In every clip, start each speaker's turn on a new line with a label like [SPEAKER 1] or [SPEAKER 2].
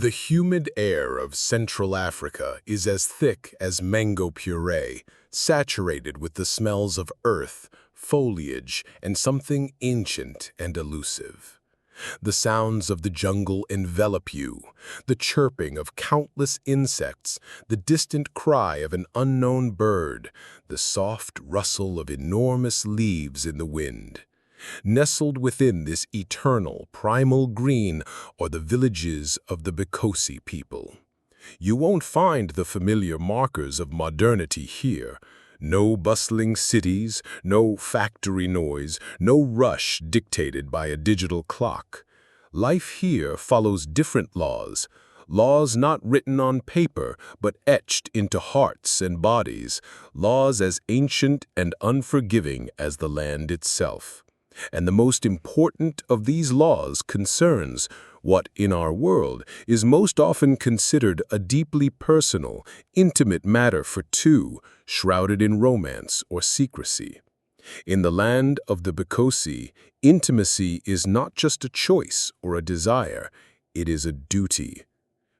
[SPEAKER 1] The humid air of Central Africa is as thick as mango puree, saturated with the smells of earth, foliage, and something ancient and elusive. The sounds of the jungle envelop you, the chirping of countless insects, the distant cry of an unknown bird, the soft rustle of enormous leaves in the wind. Nestled within this eternal, primal green are the villages of the Bakossi people. You won't find the familiar markers of modernity here. No bustling cities, no factory noise, no rush dictated by a digital clock. Life here follows different laws, laws not written on paper but etched into hearts and bodies, laws as ancient and unforgiving as the land itself. And the most important of these laws concerns what in our world is most often considered a deeply personal, intimate matter for two, shrouded in romance or secrecy. In the land of the Bakossi, intimacy is not just a choice or a desire, it is a duty.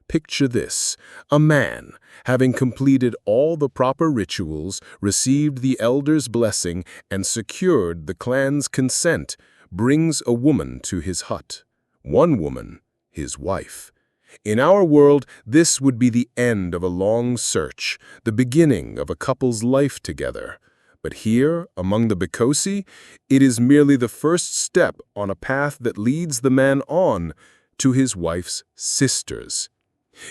[SPEAKER 1] Picture this: a man, having completed all the proper rituals, received the elder's blessing, and secured the clan's consent, brings a woman to his hut. One woman, his wife. In our world, this would be the end of a long search, the beginning of a couple's life together. But here, among the Bakossi, it is merely the first step on a path that leads the man on to his wife's sisters.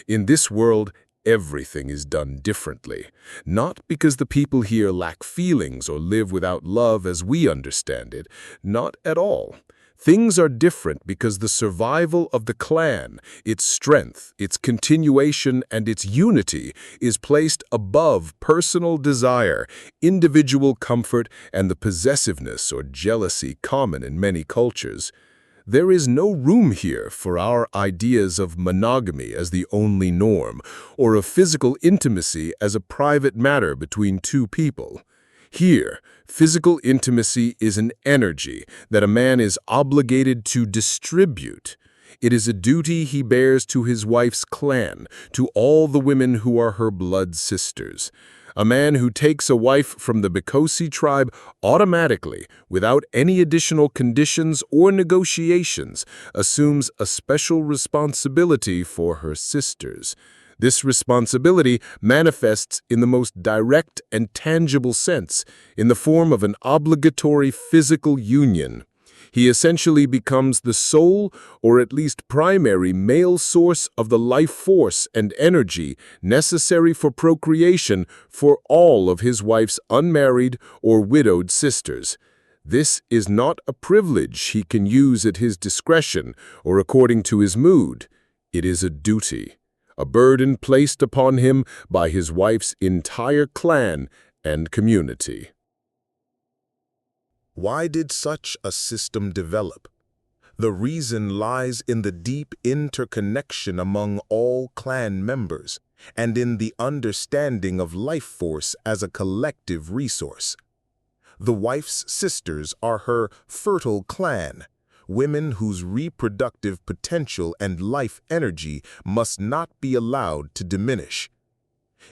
[SPEAKER 1] In this world, everything is done differently, not because the people here lack feelings or live without love as we understand it, not at all. Things are different because the survival of the clan, its strength, its continuation, and its unity is placed above personal desire, individual comfort, and the possessiveness or jealousy common in many cultures. There is no room here for our ideas of monogamy as the only norm, or of physical intimacy as a private matter between two people. Here, physical intimacy is an energy that a man is obligated to distribute. It is a duty he bears to his wife's clan, to all the women who are her blood sisters. A man who takes a wife from the Bakossi tribe automatically, without any additional conditions or negotiations, assumes a special responsibility for her sisters. This responsibility manifests in the most direct and tangible sense, in the form of an obligatory physical union. He essentially becomes the sole, or at least primary, male source of the life force and energy necessary for procreation for all of his wife's unmarried or widowed sisters. This is not a privilege he can use at his discretion or according to his mood. It is a duty, a burden placed upon him by his wife's entire clan and community.
[SPEAKER 2] Why did such a system develop? The reason lies in the deep interconnection among all clan members and in the understanding of life force as a collective resource. The wife's sisters are her fertile clan, women whose reproductive potential and life energy must not be allowed to diminish.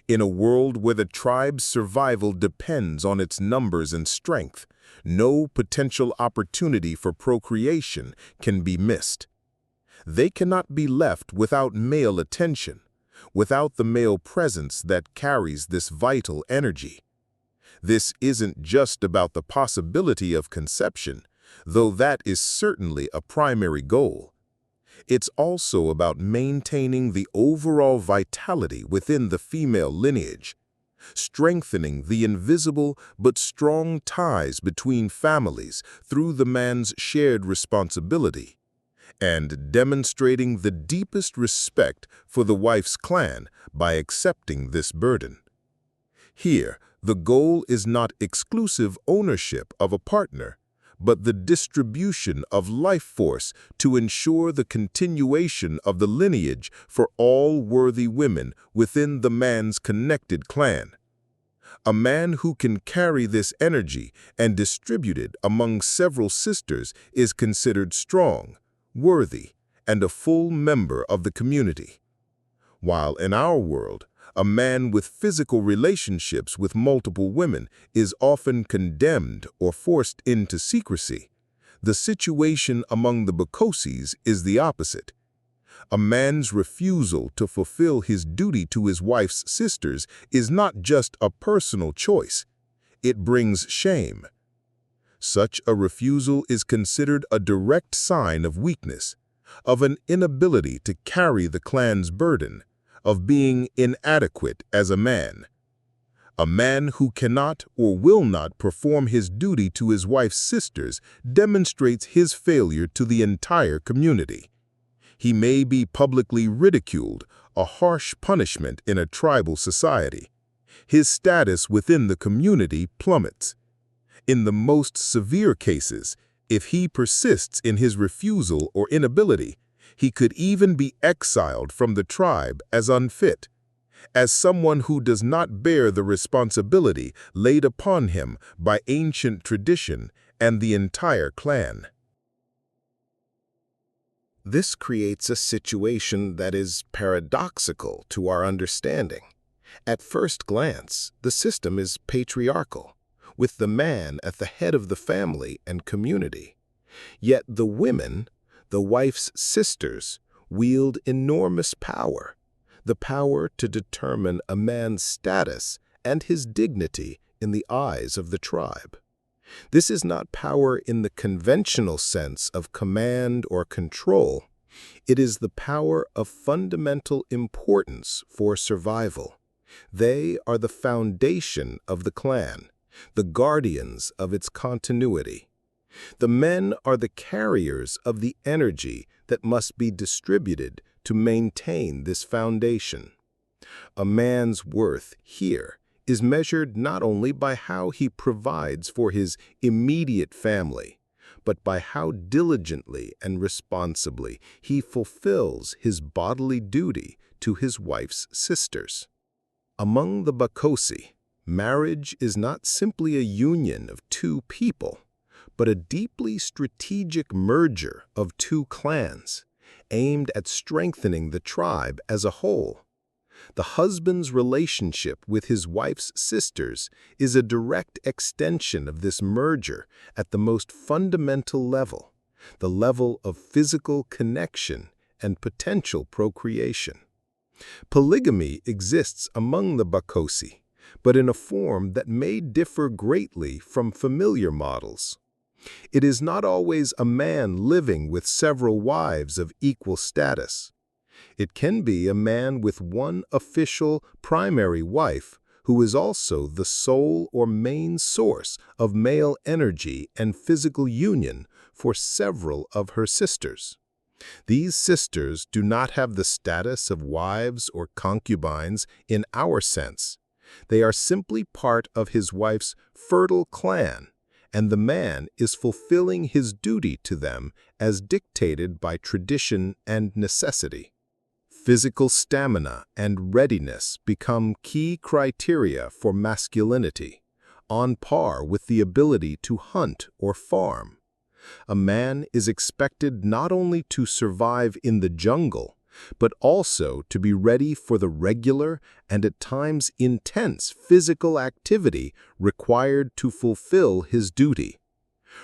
[SPEAKER 2] In a world where the tribe's survival depends on its numbers and strength, no potential opportunity for procreation can be missed. They cannot be left without male attention, without the male presence that carries this vital energy. This isn't just about the possibility of conception, though that is certainly a primary goal. It's also about maintaining the overall vitality within the female lineage, strengthening the invisible but strong ties between families through the man's shared responsibility, and demonstrating the deepest respect for the wife's clan by accepting this burden. Here, the goal is not exclusive ownership of a partner, but the distribution of life force to ensure the continuation of the lineage for all worthy women within the man's connected clan. A man who can carry this energy and distribute it among several sisters is considered strong, worthy, and a full member of the community. While in our world, a man with physical relationships with multiple women is often condemned or forced into secrecy, the situation among the Bakossis is the opposite. A man's refusal to fulfill his duty to his wife's sisters is not just a personal choice. It brings shame. Such a refusal is considered a direct sign of weakness, of an inability to carry the clan's burden, of being inadequate as a man. A man who cannot or will not perform his duty to his wife's sisters demonstrates his failure to the entire community. He may be publicly ridiculed, a harsh punishment in a tribal society. His status within the community plummets. In the most severe cases, if he persists in his refusal or inability, he could even be exiled from the tribe as unfit, as someone who does not bear the responsibility laid upon him by ancient tradition and the entire clan.
[SPEAKER 3] This creates a situation that is paradoxical to our understanding. At first glance, the system is patriarchal, with the man at the head of the family and community. Yet the women, the wife's sisters, wield enormous power, the power to determine a man's status and his dignity in the eyes of the tribe. This is not power in the conventional sense of command or control. It is the power of fundamental importance for survival. They are the foundation of the clan, the guardians of its continuity. The men are the carriers of the energy that must be distributed to maintain this foundation. A man's worth here is measured not only by how he provides for his immediate family, but by how diligently and responsibly he fulfills his bodily duty to his wife's sisters. Among the Bakossi, marriage is not simply a union of two people, but a deeply strategic merger of two clans, aimed at strengthening the tribe as a whole. The husband's relationship with his wife's sisters is a direct extension of this merger at the most fundamental level, the level of physical connection and potential procreation. Polygamy exists among the Bakossi, but in a form that may differ greatly from familiar models. It is not always a man living with several wives of equal status. It can be a man with one official primary wife who is also the sole or main source of male energy and physical union for several of her sisters. These sisters do not have the status of wives or concubines in our sense. They are simply part of his wife's fertile clan, and the man is fulfilling his duty to them as dictated by tradition and necessity. Physical stamina and readiness become key criteria for masculinity, on par with the ability to hunt or farm. A man is expected not only to survive in the jungle, but also to be ready for the regular and at times intense physical activity required to fulfill his duty.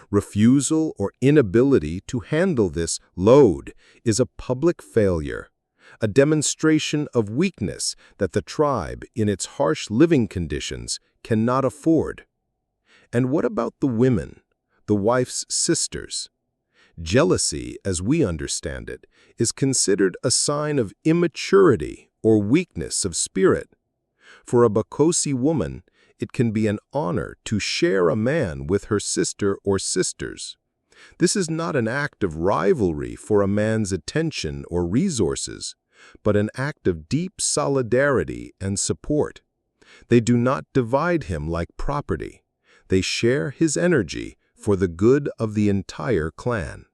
[SPEAKER 3] Refusal or inability to handle this load is a public failure, a demonstration of weakness that the tribe, in its harsh living conditions, cannot afford. And what about the women, the wife's sisters? Jealousy, as we understand it, is considered a sign of immaturity or weakness of spirit. For a Bakossi woman, it can be an honor to share a man with her sister or sisters. This is not an act of rivalry for a man's attention or resources, but an act of deep solidarity and support. They do not divide him like property. They share his energy for the good of the entire clan.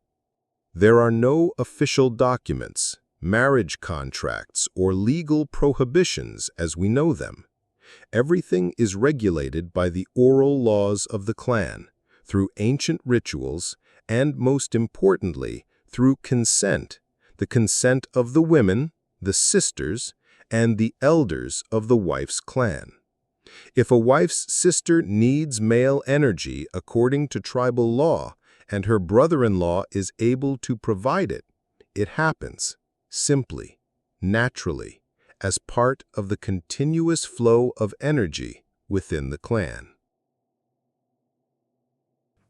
[SPEAKER 3] There are no official documents, marriage contracts, or legal prohibitions as we know them. Everything is regulated by the oral laws of the clan, through ancient rituals, and most importantly, through consent, the consent of the women, the sisters, and the elders of the wife's clan. If a wife's sister needs male energy according to tribal law, and her brother-in-law is able to provide it, it happens, simply, naturally, as part of the continuous flow of energy within the clan.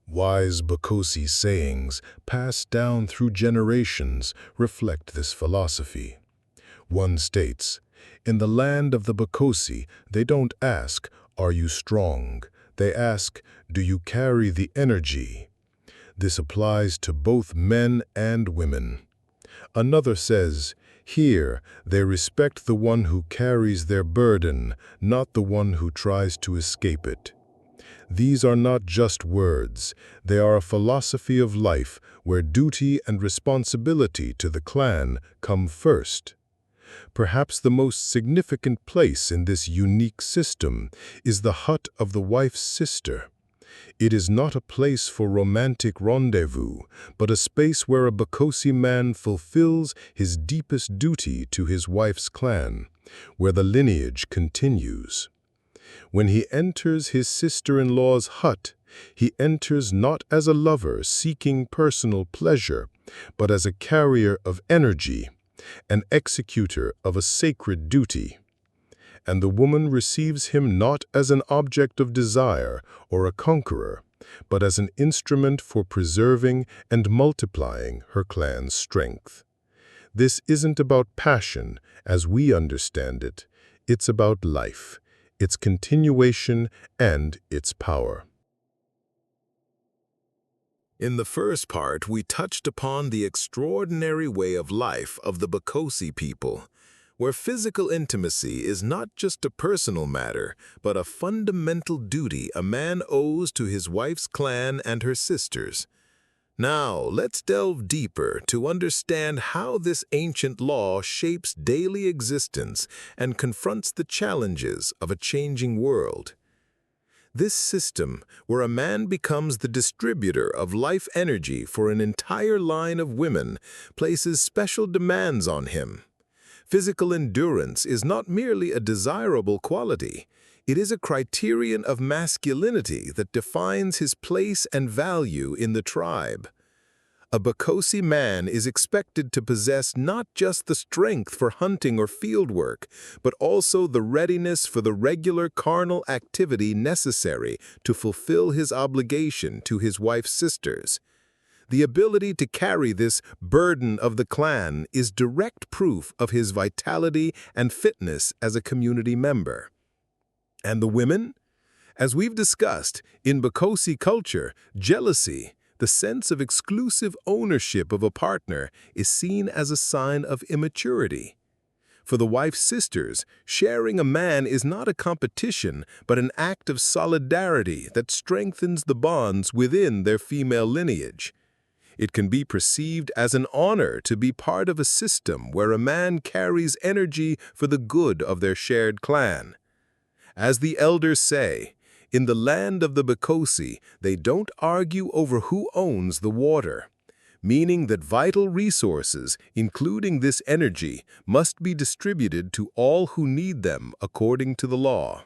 [SPEAKER 1] Wise Bakossi sayings passed down through generations reflect this philosophy. One states, "In the land of the Bakossi, they don't ask, 'Are you strong?' They ask, 'Do you carry the energy?' This applies to both men and women." Another says, "Here, they respect the one who carries their burden, not the one who tries to escape it." These are not just words, they are a philosophy of life where duty and responsibility to the clan come first. Perhaps the most significant place in this unique system is the hut of the wife's sister. It is not a place for romantic rendezvous, but a space where a Bakossi man fulfills his deepest duty to his wife's clan, where the lineage continues. When he enters his sister-in-law's hut, he enters not as a lover seeking personal pleasure, but as a carrier of energy, an executor of a sacred duty. And the woman receives him not as an object of desire or a conqueror, but as an instrument for preserving and multiplying her clan's strength. This isn't about passion, as we understand it. It's about life, its continuation, and its power.
[SPEAKER 2] In the first part, we touched upon the extraordinary way of life of the Bakossi people, where physical intimacy is not just a personal matter, but a fundamental duty a man owes to his wife's clan and her sisters. Now, let's delve deeper to understand how this ancient law shapes daily existence and confronts the challenges of a changing world. This system, where a man becomes the distributor of life energy for an entire line of women, places special demands on him. Physical endurance is not merely a desirable quality. It is a criterion of masculinity that defines his place and value in the tribe. A Bakossi man is expected to possess not just the strength for hunting or field work, but also the readiness for the regular carnal activity necessary to fulfill his obligation to his wife's sisters. The ability to carry this burden of the clan is direct proof of his vitality and fitness as a community member. And the women? As we've discussed, in Bakossi culture, jealousy, the sense of exclusive ownership of a partner, is seen as a sign of immaturity. For the wife's sisters, sharing a man is not a competition, but an act of solidarity that strengthens the bonds within their female lineage. It can be perceived as an honor to be part of a system where a man carries energy for the good of their shared clan. As the elders say, in the land of the Bakossi, they don't argue over who owns the water, meaning that vital resources, including this energy, must be distributed to all who need them according to the law.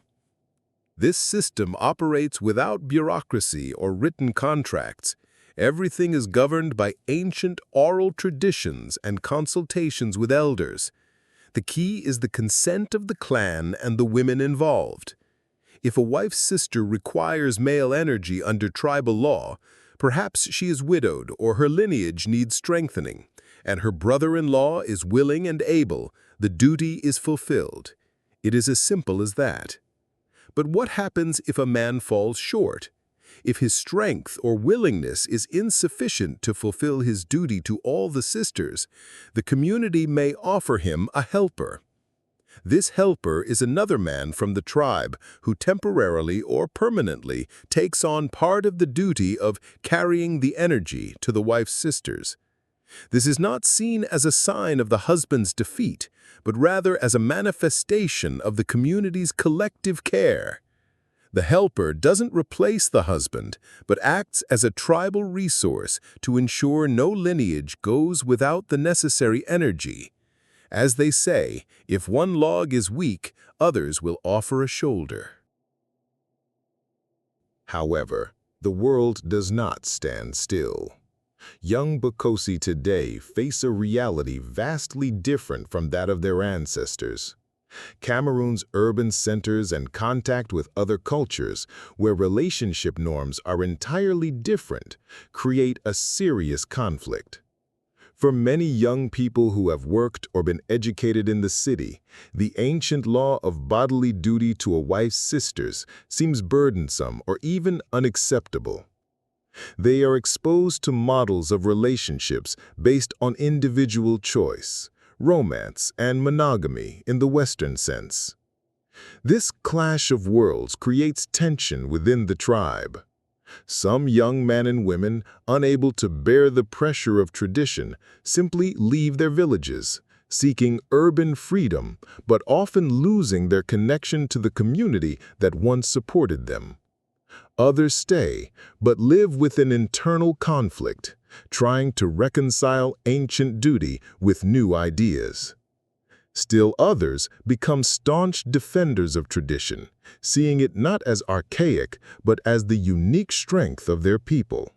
[SPEAKER 2] This system operates without bureaucracy or written contracts. Everything is governed by ancient oral traditions and consultations with elders. The key is the consent of the clan and the women involved. If a wife's sister requires male energy under tribal law, perhaps she is widowed or her lineage needs strengthening, and her brother-in-law is willing and able, the duty is fulfilled. It is as simple as that. But what happens if a man falls short? If his strength or willingness is insufficient to fulfill his duty to all the sisters, the community may offer him a helper. This helper is another man from the tribe who temporarily or permanently takes on part of the duty of carrying the energy to the wife's sisters. This is not seen as a sign of the husband's defeat, but rather as a manifestation of the community's collective care. The helper doesn't replace the husband, but acts as a tribal resource to ensure no lineage goes without the necessary energy.
[SPEAKER 1] As they say, if one log is weak, others will offer a shoulder.
[SPEAKER 3] However, the world does not stand still. Young Bakossi today face a reality vastly different from that of their ancestors. Cameroon's urban centers and contact with other cultures, where relationship norms are entirely different, create a serious conflict. For many young people who have worked or been educated in the city, the ancient law of bodily duty to a wife's sisters seems burdensome or even unacceptable. They are exposed to models of relationships based on individual choice, romance, and monogamy in the Western sense. This clash of worlds creates tension within the tribe. Some young men and women, unable to bear the pressure of tradition, simply leave their villages, seeking urban freedom, but often losing their connection to the community that once supported them. Others stay, but live with an internal conflict, trying to reconcile ancient duty with new ideas. Still others become staunch defenders of tradition, seeing it not as archaic, but as the unique strength of their people.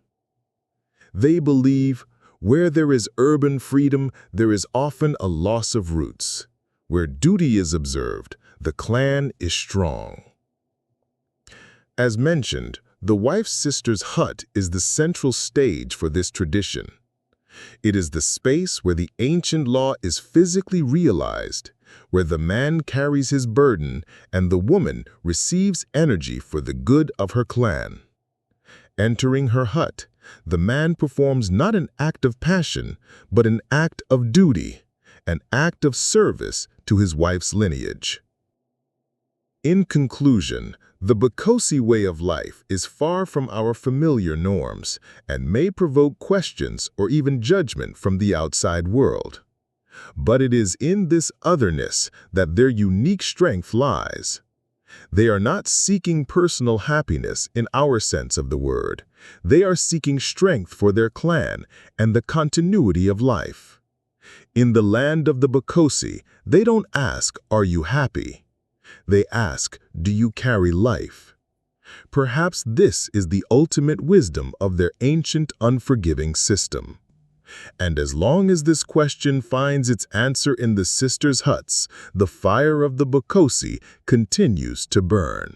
[SPEAKER 3] They believe, where there is urban freedom, there is often a loss of roots. Where duty is observed, the clan is strong. As mentioned, the wife's sister's hut is the central stage for this tradition. It is the space where the ancient law is physically realized, where the man carries his burden and the woman receives energy for the good of her clan. Entering her hut, the man performs not an act of passion, but an act of duty, an act of service to his wife's lineage. In conclusion, the Bakossi way of life is far from our familiar norms and may provoke questions or even judgment from the outside world. But it is in this otherness that their unique strength lies. They are not seeking personal happiness in our sense of the word. They are seeking strength for their clan and the continuity of life. In the land of the Bakossi, they don't ask, "Are you happy?" They ask, "Do you carry life?" Perhaps this is the ultimate wisdom of their ancient unforgiving system. And as long as this question finds its answer in the sisters' huts, the fire of the Bakossi continues to burn.